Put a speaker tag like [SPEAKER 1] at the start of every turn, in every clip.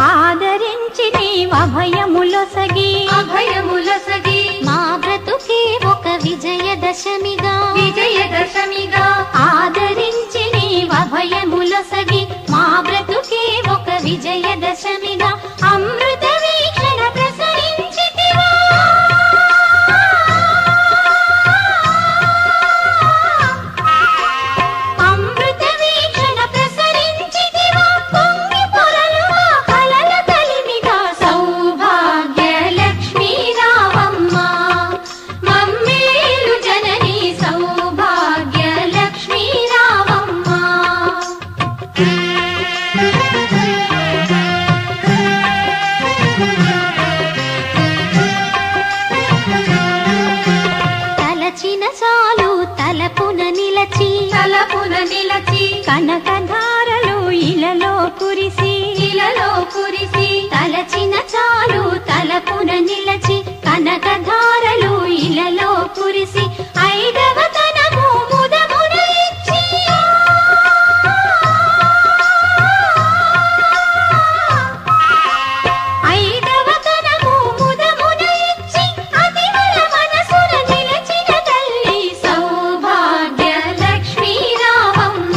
[SPEAKER 1] ఆదరించి నీవు అభయములొసగి మా బ్రతుకే ఒక విజయదశమిగా ఆదరించి నీవు అభయములొసగి మా బ్రతుకే ఒక విజయదశమిగా అమృత వీక్షణ ప్రసరించితివా అమృత వీక్షణ ప్రసరించితివా పొంగి పొరలుగా కలల కలిమిగా సౌభాగ్య లక్ష్మీ రావమ్మ మమ్మేలు జనని సౌభాగ్య లక్ష్మీ రావమ్మ తలచిన చాలు తలపున నిలచి కనకధారలు ఇలలో కురిసి తలచిన చాలు తలపున నిలచి కనకధారలు ఇలలో కురిసి ఐదవ తనము ముదమున ఇచ్చి ఐదవ తనము ముదమున ఇచ్చి అతివల మనసున నిలచిన తల్లి సౌభాగ్య లక్ష్మీ రావమ్మ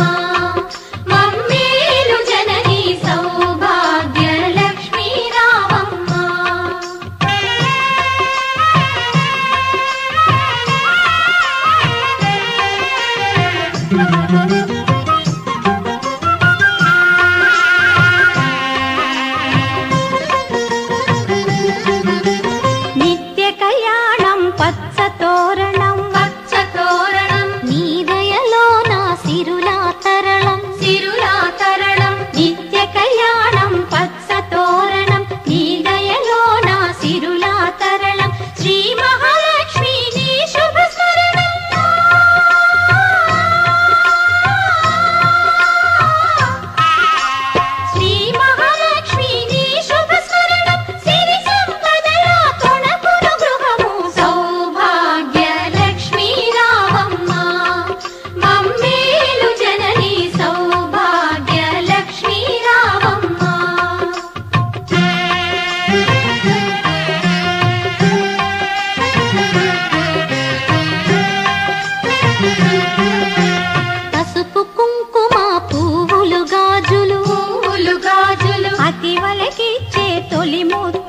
[SPEAKER 1] మమ్మేలు జనని సౌభాగ్య లక్ష్మీ రావమ్మ నిత్య కళ్యాణం పచ్చ తోరణం నీ దయలో నా సిరులా తరళం నిత్య కళ్యాణం పచ్చ తోరణం నీ దయలో నా సిరులా తరళం శ్రీ మహాలక్ష్మి నీ శుభ స్మరణం శ్రీ మహాలక్ష్మి నీ శుభ స్మరణం సిరి సంపదల కొణకును గృహము సౌభాగ్య లక్ష్మీ రావమ్మ మమ్మేలు జనని సౌభాగ్య లక్ష్మీ రావమ్మ పసుపు కుంకుమ పువ్వులు గాజులు అతివలకిచ్చే తొలి ముత్తు